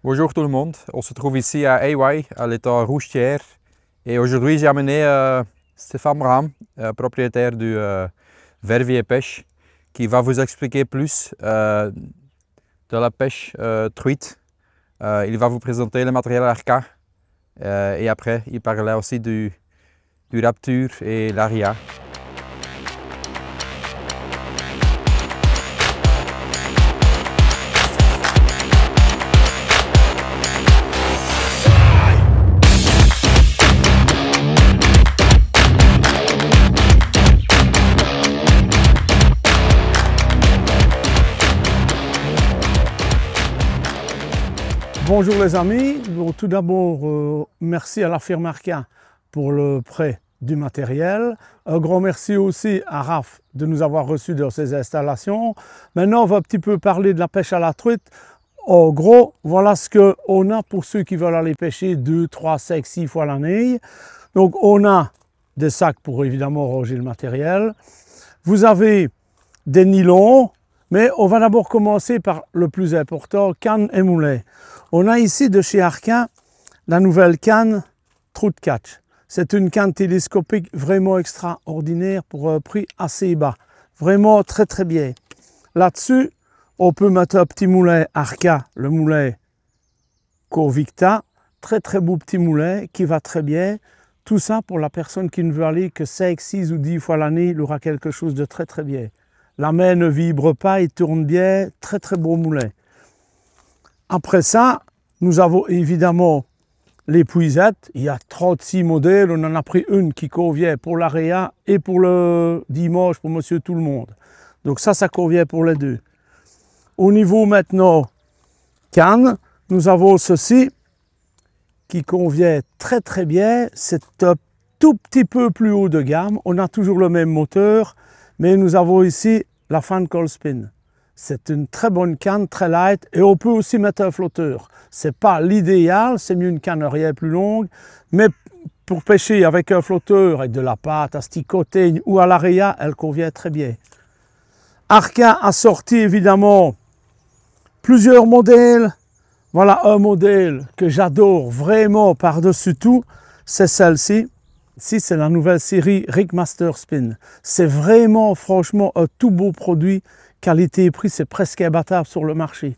Bonjour tout le monde, on se trouve ici à Eyway, à l'état Rouge-Thiers. Et aujourd'hui j'ai amené Stéphane Braham, propriétaire du Verviers Pêche, qui va vous expliquer plus de la pêche truite. Il va vous présenter le matériel Arca et après il parlera aussi du Rapture et l'Aria. Bonjour les amis, tout d'abord merci à la firme Arca pour le prêt du matériel. Un grand merci aussi à Raph de nous avoir reçus dans ses installations. Maintenant on va un petit peu parler de la pêche à la truite. En gros, voilà ce qu'on a pour ceux qui veulent aller pêcher 2, 3, 5, 6 fois l'année. Donc on a des sacs pour évidemment ranger le matériel. Vous avez des nylons. Mais on va d'abord commencer par le plus important, canne et moulet. On a ici de chez Arca la nouvelle canne Trout Catch. C'est une canne télescopique vraiment extraordinaire pour un prix assez bas. Vraiment très très bien. Là-dessus, on peut mettre un petit moulet Arca, le moulet Corvicta. Très très beau petit moulet qui va très bien. Tout ça pour la personne qui ne veut aller que 5, 6 ou 10 fois l'année, il aura quelque chose de très très bien. La main ne vibre pas, il tourne bien, très très beau moulet. Après ça, nous avons évidemment les puisettes. Il y a 36 modèles, on en a pris une qui convient pour l'Aria et pour le dimanche pour Monsieur Tout le Monde. Donc ça convient pour les deux. Au niveau maintenant canne, nous avons ceci qui convient très très bien. C'est un tout petit peu plus haut de gamme. On a toujours le même moteur. Mais nous avons ici la Fan Cold Spin. C'est une très bonne canne, très light, et on peut aussi mettre un flotteur. Ce n'est pas l'idéal, c'est mieux une canne rien plus longue, mais pour pêcher avec un flotteur, avec de la pâte, à sticoter ou à l'Aria, elle convient très bien. Arca a sorti évidemment plusieurs modèles. Voilà un modèle que j'adore vraiment par-dessus tout, c'est celle-ci. Ici, c'est la nouvelle série Rig Master Spin. C'est vraiment, franchement, un tout beau produit. Qualité et prix, c'est presque imbattable sur le marché.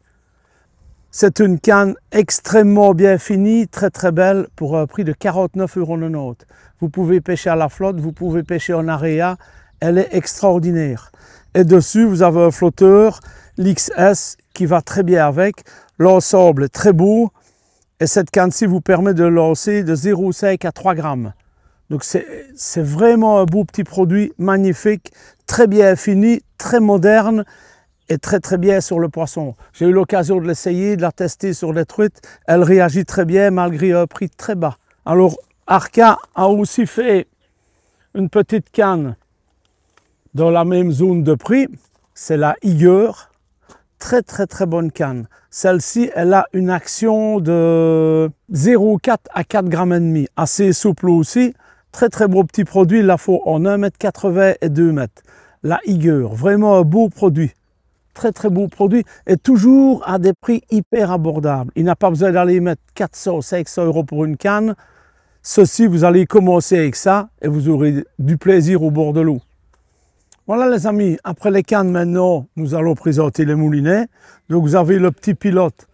C'est une canne extrêmement bien finie, très très belle, pour un prix de 49,90 €. Vous pouvez pêcher à la flotte, vous pouvez pêcher en area. Elle est extraordinaire. Et dessus, vous avez un flotteur, l'XS, qui va très bien avec. L'ensemble est très beau. Et cette canne-ci vous permet de lancer de 0,5 à 3 grammes. Donc c'est vraiment un beau petit produit, magnifique, très bien fini, très moderne et très très bien sur le poisson. J'ai eu l'occasion de l'essayer, de la tester sur les truites. Elle réagit très bien malgré un prix très bas. Alors Arca a aussi fait une petite canne dans la même zone de prix. C'est la Higger. Très très très bonne canne. Celle-ci, elle a une action de 0,4 à 4,5 grammes. Assez souple aussi. Très très beau petit produit, il la faut en 1,80 m et 2 m. La Higger, vraiment un beau produit. Très très beau produit et toujours à des prix hyper abordables. Il n'a pas besoin d'aller mettre 400, 500 € pour une canne. Ceci, vous allez commencer avec ça et vous aurez du plaisir au bord de l'eau. Voilà les amis, après les cannes maintenant, nous allons présenter les moulinets. Donc vous avez le petit pilote.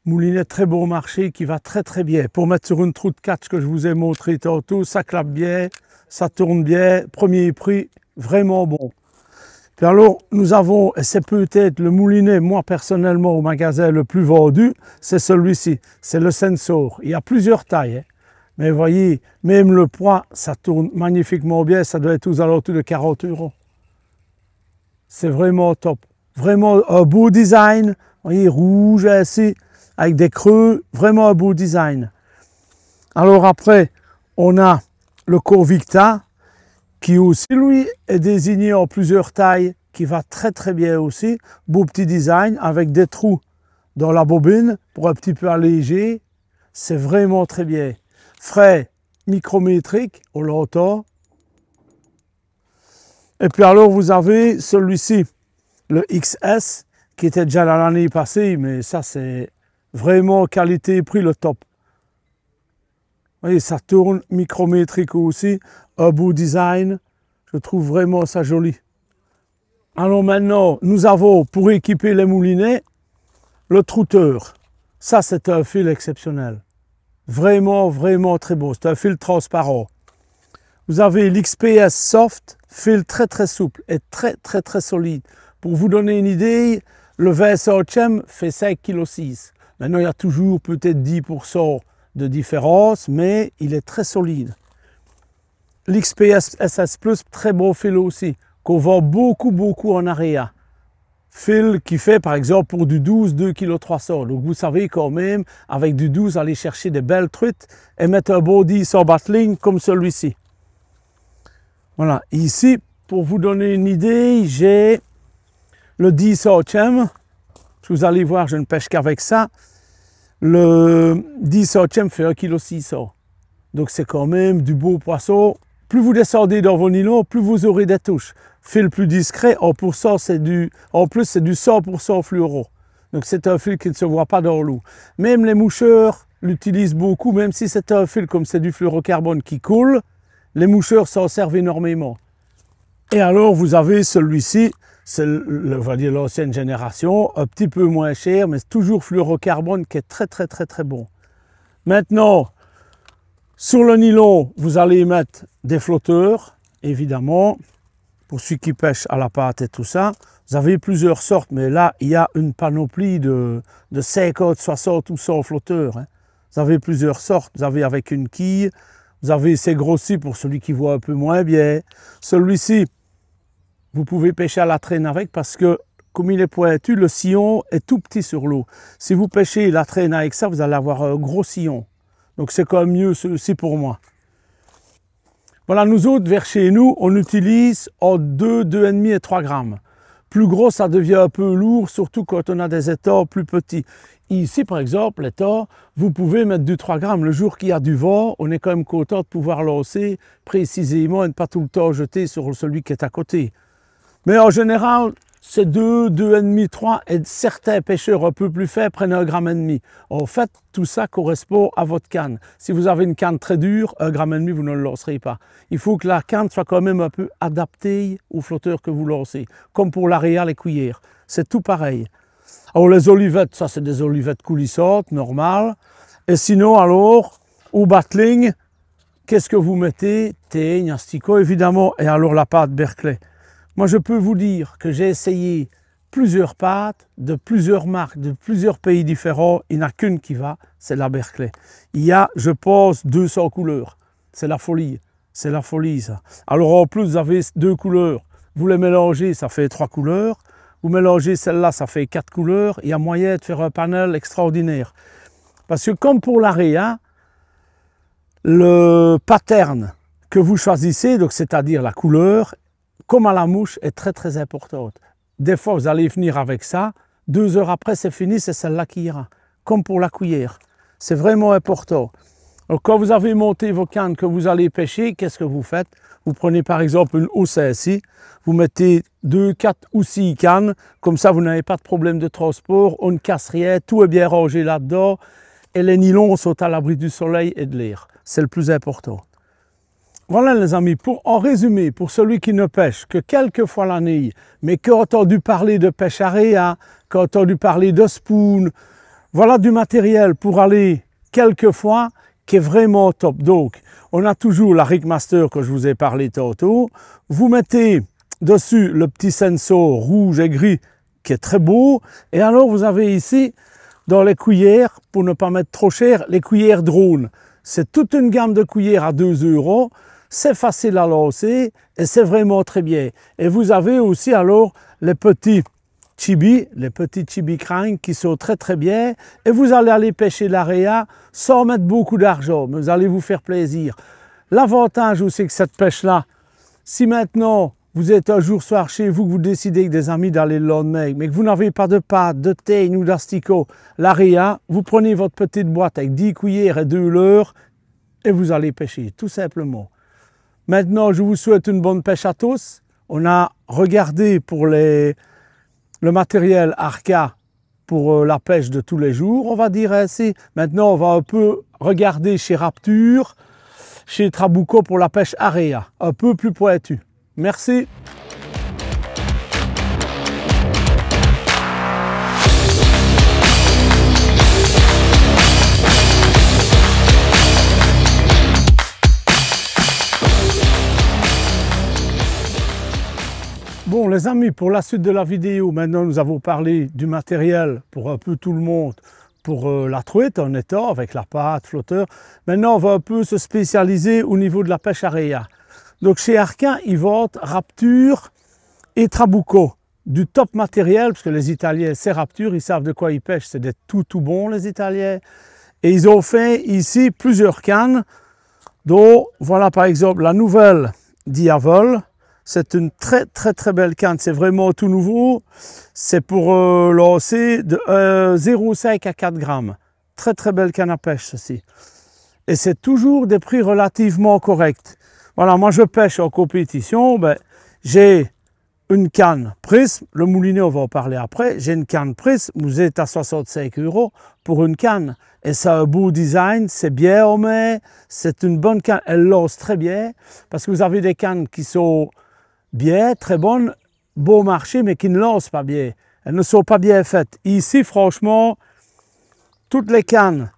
Moulinet très bon marché qui va très très bien. Pour mettre sur une Trout Catch que je vous ai montré tantôt, ça clappe bien, ça tourne bien, premier prix, vraiment bon. Puis alors, nous avons, et c'est peut-être le moulinet, moi personnellement au magasin le plus vendu, c'est celui-ci, c'est le Sensor. Il y a plusieurs tailles, hein. Mais vous voyez, même le poids, ça tourne magnifiquement bien, ça doit être aux alentours de 40 €. C'est vraiment top. Vraiment un beau design, vous voyez, rouge ainsi, avec des creux, vraiment un beau design. Alors après, on a le Corvicta, qui aussi, lui, est désigné en plusieurs tailles, qui va très très bien aussi. Beau petit design, avec des trous dans la bobine, pour un petit peu alléger. C'est vraiment très bien. Frais micrométrique, on l'entend. Et puis alors, vous avez celui-ci, le XS, qui était déjà là l'année passée, mais ça c'est Vraiment qualité-prix le top. Vous voyez, ça tourne, micrométrique aussi, un beau design. Je trouve vraiment ça joli. Alors maintenant, nous avons pour équiper les moulinets, le trouteur. Ça, c'est un fil exceptionnel. Vraiment, vraiment très beau. C'est un fil transparent. Vous avez l'XPS Soft, fil très très souple et très très très solide. Pour vous donner une idée, le VSHM fait 5,6 kg. Maintenant, il y a toujours peut-être 10% de différence, mais il est très solide. L'XPS SS Plus, très beau fil aussi, qu'on vend beaucoup en area. Fil qui fait par exemple pour du 12, 2,3 kg. Donc vous savez quand même, avec du 12, aller chercher des belles truites et mettre un body sans battling comme celui-ci. Voilà, ici, pour vous donner une idée, j'ai le 10 centièmes. Vous allez voir, je ne pêche qu'avec ça. Le 10 centièmes fait 1,6 kg. Donc c'est quand même du beau poisson. Plus vous descendez dans vos nylons, plus vous aurez des touches. Fil plus discret, en plus c'est du 100% fluoro. Donc c'est un fil qui ne se voit pas dans l'eau. Même les moucheurs l'utilisent beaucoup, même si c'est un fil comme c'est du fluorocarbone qui coule, les moucheurs s'en servent énormément. Et alors vous avez celui-ci, c'est on va dire l'ancienne génération, un petit peu moins cher, mais c'est toujours fluorocarbone qui est très bon. Maintenant, sur le nylon, vous allez mettre des flotteurs, évidemment, pour ceux qui pêchent à la pâte et tout ça. Vous avez plusieurs sortes, mais là, il y a une panoplie de 50, 60 ou 100 flotteurs. Hein. Vous avez plusieurs sortes. Vous avez avec une quille, vous avez ces grossis pour celui qui voit un peu moins bien. Celui-ci, vous pouvez pêcher à la traîne avec parce que, comme il est pointu, le sillon est tout petit sur l'eau. Si vous pêchez la traîne avec ça, vous allez avoir un gros sillon. Donc c'est quand même mieux ceci pour moi. Voilà, nous autres, vers chez nous, on utilise entre 2, 2,5 et 3 grammes. Plus gros, ça devient un peu lourd, surtout quand on a des étangs plus petits. Ici, par exemple, l'étang, vous pouvez mettre du 3 grammes. Le jour qu'il y a du vent, on est quand même content de pouvoir lancer précisément et ne pas tout le temps jeter sur celui qui est à côté. Mais en général, c'est 2, 2,5, 3 et certains pêcheurs un peu plus faibles prennent 1,5 g. En fait, tout ça correspond à votre canne. Si vous avez une canne très dure, 1,5 g, vous ne le lancerez pas. Il faut que la canne soit quand même un peu adaptée au flotteur que vous lancez. Comme pour l'area, les cuillères. C'est tout pareil. Alors les olivettes, ça c'est des olivettes coulissantes, normales. Et sinon alors, au battling, qu'est-ce que vous mettez? Teigne, asticot évidemment, et alors la pâte Berkeley. Moi, je peux vous dire que j'ai essayé plusieurs pâtes de plusieurs marques, de plusieurs pays différents. Il n'y en a qu'une qui va, c'est la Berkeley. Il y a, je pense, 200 couleurs. C'est la folie. C'est la folie, ça. Alors, en plus, vous avez 2 couleurs. Vous les mélangez, ça fait 3 couleurs. Vous mélangez celle-là, ça fait 4 couleurs. Il y a moyen de faire un panel extraordinaire. Parce que comme pour l'area, le pattern que vous choisissez, donc c'est-à-dire la couleur, comme à la mouche, est très importante. Des fois, vous allez venir avec ça, 2 heures après, c'est fini, c'est celle-là qui ira. Comme pour la cuillère. C'est vraiment important. Alors, quand vous avez monté vos cannes que vous allez pêcher, qu'est-ce que vous faites? Vous prenez par exemple une housse ici, vous mettez 2, 4 ou 6 cannes, comme ça vous n'avez pas de problème de transport, on ne casse rien, tout est bien rangé là-dedans, et les nylons sont à l'abri du soleil et de l'air. C'est le plus important. Voilà les amis, en résumé, pour celui qui ne pêche que quelques fois l'année, mais qui a entendu parler de pêche area, qui a entendu parler de spoon, voilà du matériel pour aller quelques fois qui est vraiment top. Donc, on a toujours la Rigmaster que je vous ai parlé tantôt. Vous mettez dessus le petit sensor rouge et gris qui est très beau. Et alors, vous avez ici, dans les cuillères, pour ne pas mettre trop cher, les cuillères drone. C'est toute une gamme de cuillères à 2 €. C'est facile à lancer et c'est vraiment très bien. Et vous avez aussi alors les petits chibi crank qui sont très bien. Et vous allez aller pêcher l'area sans mettre beaucoup d'argent, mais vous allez vous faire plaisir. L'avantage aussi que cette pêche-là, si maintenant vous êtes un jour soir chez vous, que vous décidez avec des amis d'aller le lendemain, mais que vous n'avez pas de pâte, de teigne ou d'asticot, l'area, vous prenez votre petite boîte avec 10 cuillères et 2 leurres et vous allez pêcher, tout simplement. Maintenant, je vous souhaite une bonne pêche à tous. On a regardé pour le matériel Arca pour la pêche de tous les jours, on va dire ainsi. Maintenant, on va un peu regarder chez Rapture, chez Trabuco pour la pêche area, un peu plus pointue. Merci. Bon les amis, pour la suite de la vidéo, maintenant nous avons parlé du matériel pour un peu tout le monde, pour la truite en étang avec la patte, flotteur. Maintenant on va un peu se spécialiser au niveau de la pêche area. Donc chez Arquin, ils vendent Rapture et Trabuco, du top matériel, parce que les Italiens c'est Rapture, ils savent de quoi ils pêchent, c'est des tout bons les Italiens. Et ils ont fait ici plusieurs cannes, dont voilà par exemple la nouvelle Diavol. C'est une très belle canne, c'est vraiment tout nouveau. C'est pour lancer de 0,5 à 4 grammes. Très belle canne à pêche ceci. Et c'est toujours des prix relativement corrects. Voilà, moi je pêche en compétition, ben, j'ai une canne Prism, le moulinet on va en parler après, j'ai une canne Prism, vous êtes à 65 € pour une canne. Et c'est un beau design, c'est bien en main, c'est une bonne canne, elle lance très bien, parce que vous avez des cannes qui sont bien, très bonnes, beau marché, mais qui ne lancent pas bien. Elles ne sont pas bien faites. Ici, franchement, toutes les cannes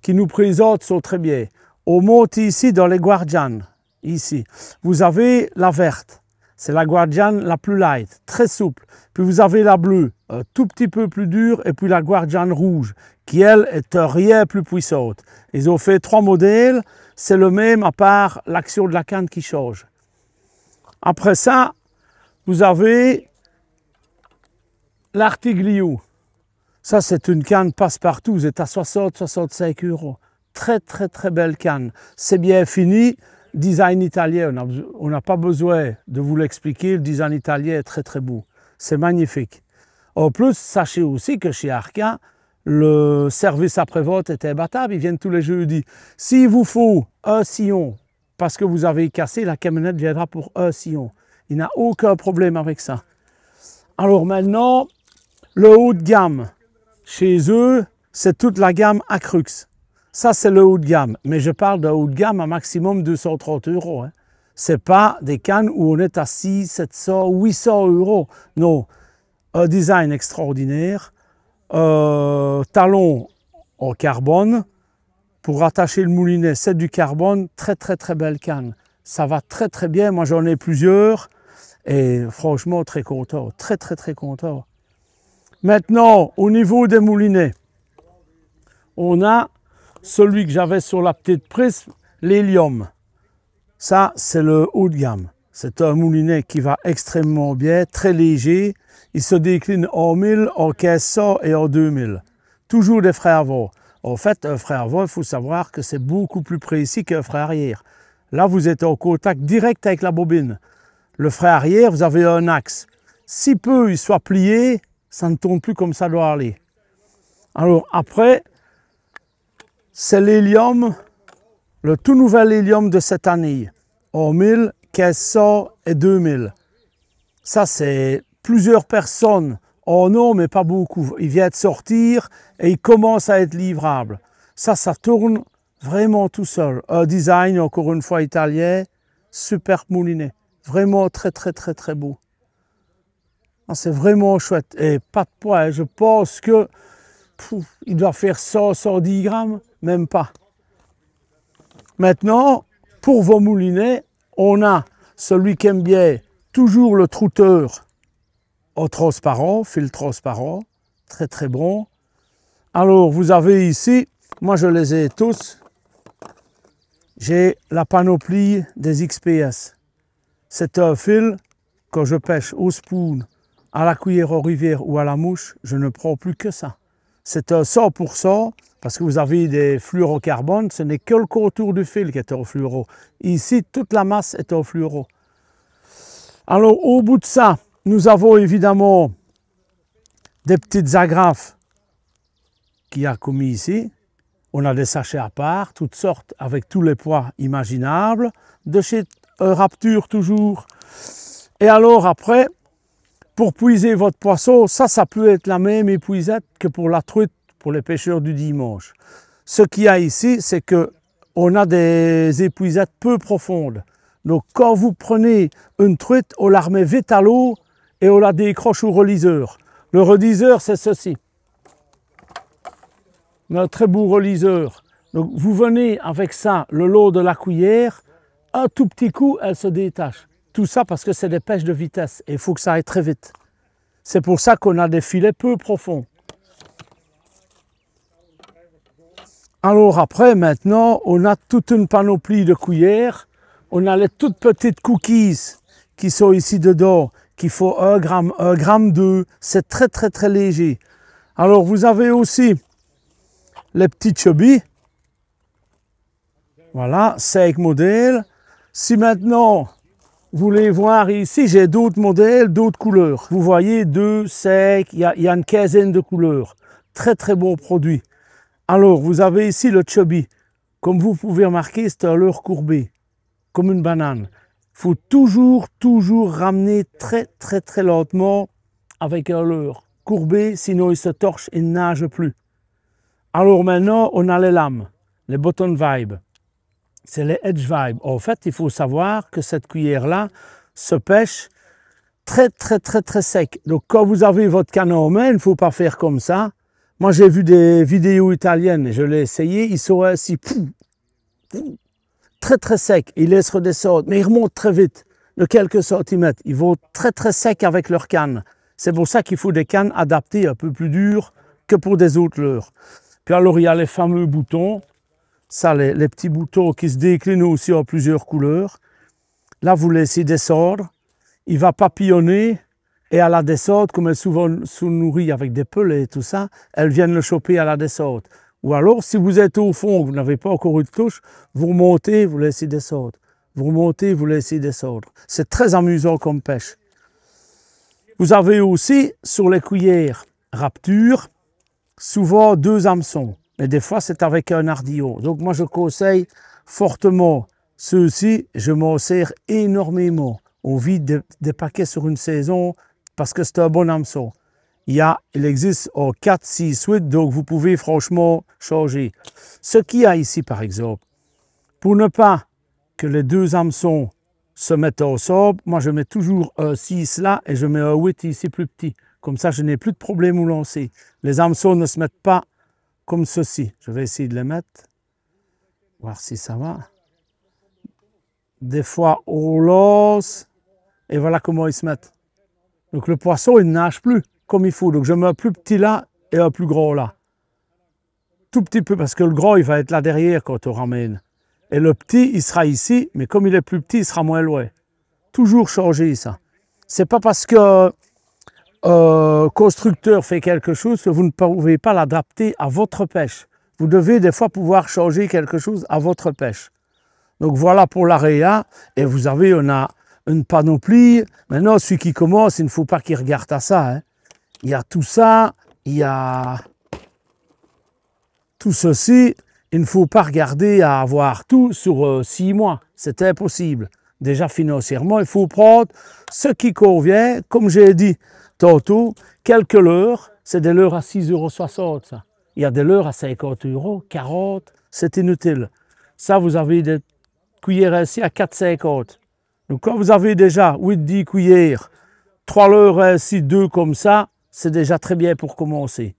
qui nous présentent sont très bien. On monte ici dans les Guardian, ici. Vous avez la verte, c'est la Guardian la plus light, très souple. Puis vous avez la bleue, un tout petit peu plus dure, et puis la Guardian rouge, qui elle est rien plus puissante. Ils ont fait 3 modèles, c'est le même à part l'action de la canne qui change. Après ça, vous avez l'Artiglio. Ça, c'est une canne passe-partout. Vous êtes à 60-65 €. Très belle canne. C'est bien fini. Design italien. On n'a pas besoin de vous l'expliquer. Le design italien est très beau. C'est magnifique. En plus, sachez aussi que chez Arquin, le service après-vente est imbattable. Ils viennent tous les jeudis. S'il vous faut un sillon, parce que vous avez cassé, la camionnette viendra pour un sillon. Il n'y a aucun problème avec ça. Alors maintenant, le haut de gamme. Chez eux, c'est toute la gamme Acrux. Ça, c'est le haut de gamme. Mais je parle d'un haut de gamme à maximum 230 €. Hein. Ce n'est pas des cannes où on est à 600, 700, 800 €. Non, un design extraordinaire. Talon en carbone. Pour attacher le moulinet, c'est du carbone, très belle canne. Ça va très bien, moi j'en ai plusieurs et franchement très content, très content. Maintenant, au niveau des moulinets, on a celui que j'avais sur la petite Prism, l'Hélium. Ça, c'est le haut de gamme. C'est un moulinet qui va extrêmement bien, très léger. Il se décline en 1000, en 1500 et en 2000. Toujours des freins avant. En fait, un frein avant, il faut savoir que c'est beaucoup plus précis qu'un frein arrière. Là, vous êtes en contact direct avec la bobine. Le frein arrière, vous avez un axe. Si peu il soit plié, ça ne tourne plus comme ça doit aller. Alors après, c'est l'hélium, le tout nouvel hélium de cette année, en 1000, 1500 et 2000. Ça, c'est plusieurs personnes. Oh non, mais pas beaucoup. Il vient de sortir et il commence à être livrable. Ça tourne vraiment tout seul. Un design, encore une fois, italien. Super moulinet. Vraiment très beau. C'est vraiment chouette. Et pas de poids. Hein. Je pense que il doit faire 100, 110 grammes. Même pas. Maintenant, pour vos moulinets, on a celui qui aime bien toujours le trouteur en transparent, fil transparent, très bon. Alors vous avez ici, moi je les ai tous, j'ai la panoplie des XPS. C'est un fil, quand je pêche au spoon, à la cuillère en rivière ou à la mouche, je ne prends plus que ça. C'est un 100%, parce que vous avez des fluorocarbones, ce n'est que le contour du fil qui est en fluoro. Ici, toute la masse est en fluoro. Alors au bout de ça, nous avons évidemment des petites agrafes qu'il y a commis ici. On a des sachets à part, toutes sortes, avec tous les poids imaginables. De chez Rapture toujours. Et alors après, Pour puiser votre poisson, ça peut être la même épuisette que pour la truite, pour les pêcheurs du dimanche. Ce qu'il y a ici, c'est qu'on a des épuisettes peu profondes. Donc quand vous prenez une truite, on la remet vite à l'eau et on la décroche au reliseur. Le reliseur, c'est ceci. Un très beau reliseur. Donc vous venez avec ça le long de la cuillère, un tout petit coup, elle se détache. Tout ça parce que c'est des pêches de vitesse et il faut que ça aille très vite. C'est pour ça qu'on a des filets peu profonds. Alors après, maintenant, on a toute une panoplie de cuillères. On a les toutes petites cookies qui sont ici dedans, qu'il faut 1 gramme, 1 gramme 2. C'est très très très léger. Alors vous avez aussi les petits chubby. Voilà, 5 modèles. Si maintenant vous voulez voir ici, j'ai d'autres modèles, d'autres couleurs. Vous voyez 2, 5, il y a une quinzaine de couleurs. Très très bon produit. Alors vous avez ici le chubby. Comme vous pouvez remarquer, c'est un leurre courbé, comme une banane. Il faut toujours ramener très très très lentement avec un leurre courbé, sinon il se torche et ne nage plus. Alors maintenant, on a les lames, les bottom vibe. C'est les edge vibe. En fait, il faut savoir que cette cuillère-là se pêche très sec. Donc quand vous avez votre canne en main, il ne faut pas faire comme ça. Moi, j'ai vu des vidéos italiennes, je l'ai essayé, ils sont ainsi, très secs. Ils laissent redescendre, mais ils remontent très vite, de quelques centimètres. Ils vont très secs avec leur canne. C'est pour ça qu'il faut des cannes adaptées un peu plus dures que pour des autres leurres. Puis alors, il y a les fameux boutons. Ça, les petits boutons qui se déclinent aussi en plusieurs couleurs. Là, vous laissez descendre. Il va papillonner. Et à la descente, comme elle est souvent sous-nourrie avec des pelets et tout ça, elles viennent le choper à la descente. Ou alors, si vous êtes au fond, vous n'avez pas encore eu de touche, vous remontez, vous laissez descendre. Vous remontez, vous laissez descendre. C'est très amusant comme pêche. Vous avez aussi, sur les cuillères Rapture, souvent 2 hameçons. Mais des fois, c'est avec un ardillon. Donc moi, je conseille fortement ceux-ci. Je m'en sers énormément. On vide des paquets sur une saison parce que c'est un bon hameçon. Il existe en 4, 6, 8, donc vous pouvez franchement changer. Ce qu'il y a ici, par exemple, pour ne pas que les 2 hameçons se mettent ensemble, moi je mets toujours un 6 là et je mets un 8 ici plus petit. Comme ça, je n'ai plus de problème où lancer. Les hameçons ne se mettent pas comme ceci. Je vais essayer de les mettre, voir si ça va. Des fois, on lance et voilà comment ils se mettent. Donc le poisson, il ne nage plus comme il faut. Donc je mets un plus petit là et un plus gros là. Tout petit peu, parce que le gros, il va être là derrière quand on ramène. Et le petit, il sera ici, mais comme il est plus petit, il sera moins loin. Toujours changer ça. C'est pas parce que constructeur fait quelque chose que vous ne pouvez pas l'adapter à votre pêche. Vous devez des fois pouvoir changer quelque chose à votre pêche. Donc voilà pour l'area. Et vous avez, on a une panoplie. Maintenant, celui qui commence, il ne faut pas qu'il regarde à ça. Hein. Il y a tout ça, il y a tout ceci. Il ne faut pas regarder à avoir tout sur 6 mois. C'est impossible. Déjà financièrement, il faut prendre ce qui convient. Comme j'ai dit tantôt, quelques leurres, c'est des leurres à 6,60 €. Ça. Il y a des leurres à 50 €, 40, c'est inutile. Ça, vous avez des cuillères ici à 4,50 €. Donc quand vous avez déjà 8-10 cuillères, 3 leurres ainsi, 2 comme ça, c'est déjà très bien pour commencer.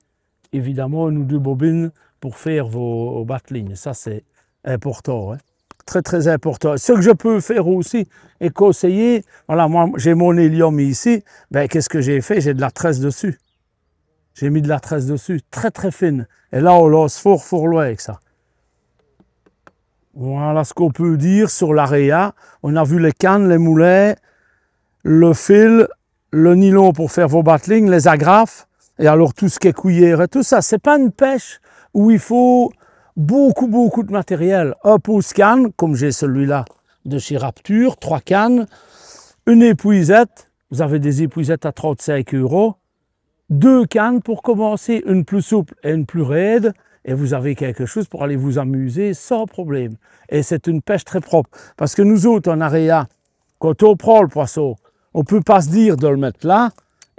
Évidemment, une ou 2 bobines pour faire vos battelings. Ça, c'est important. Hein. Très important. Ce que je peux faire aussi et conseiller, voilà, moi j'ai mon hélium ici, ben, qu'est-ce que j'ai fait? J'ai de la tresse dessus. J'ai mis de la tresse dessus, très fine. Et là, on lance fort loin avec ça. Voilà ce qu'on peut dire sur l'area. On a vu les cannes, les moulins, le fil, le nylon pour faire vos battelings, les agrafes, et alors tout ce qui est cuillère et tout ça. C'est pas une pêche où il faut beaucoup de matériel. Un pouce canne, comme j'ai celui-là de chez Rapture, 3 cannes, une épuisette, vous avez des épuisettes à 35 €, 2 cannes pour commencer, une plus souple et une plus raide, et vous avez quelque chose pour aller vous amuser sans problème. Et c'est une pêche très propre, parce que nous autres en area, quand on prend le poisson, on ne peut pas se dire de le mettre là,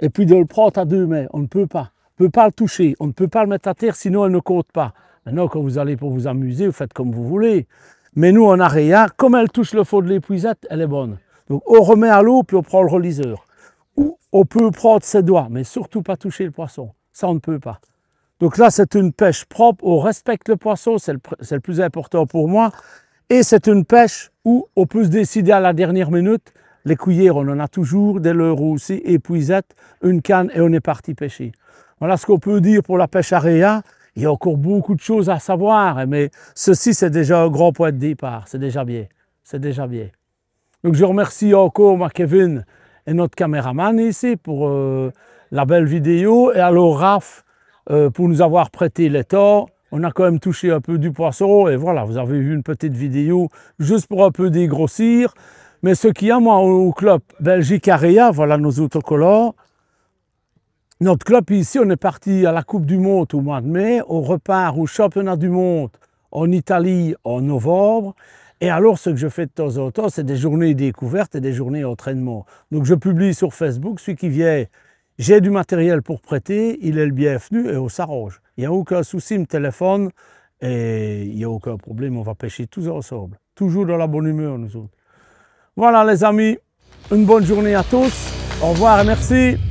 et puis de le prendre à 2 mains. On ne peut pas. On ne peut pas le toucher. On ne peut pas le mettre à terre, sinon elle ne compte pas. Maintenant, quand vous allez pour vous amuser, vous faites comme vous voulez. Mais nous, en aréa, comme elle touche le fond de l'épuisette, elle est bonne. Donc, on remet à l'eau, puis on prend le reliseur. Ou on peut prendre ses doigts, mais surtout pas toucher le poisson. Ça, on ne peut pas. Donc là, c'est une pêche propre. On respecte le poisson, c'est le plus important pour moi. Et c'est une pêche où on peut se décider à la dernière minute. Les cuillères, on en a toujours, des leurres aussi, épuisette, une canne, et on est parti pêcher. Voilà ce qu'on peut dire pour la pêche aréa. Il y a encore beaucoup de choses à savoir, mais ceci, c'est déjà un grand point de départ. C'est déjà bien. C'est déjà bien. Donc, je remercie encore Kevin et notre caméraman ici pour la belle vidéo. Et alors, Raph, pour nous avoir prêté les temps. On a quand même touché un peu du poisson. Et voilà, vous avez vu une petite vidéo juste pour un peu dégrossir. Mais ce qu'il y a, moi, au club Belgique Aréa, voilà nos autocollants. Notre club ici, on est parti à la Coupe du Monde au mois de mai. On repart au Championnat du Monde en Italie en novembre. Et alors, ce que je fais de temps en temps, c'est des journées découvertes et des journées d'entraînement. Donc, je publie sur Facebook. Celui qui vient, j'ai du matériel pour prêter, il est le bienvenu et on s'arrange. Il n'y a aucun souci, il me téléphone et il n'y a aucun problème. On va pêcher tous ensemble. Toujours dans la bonne humeur, nous autres. Voilà, les amis. Une bonne journée à tous. Au revoir et merci.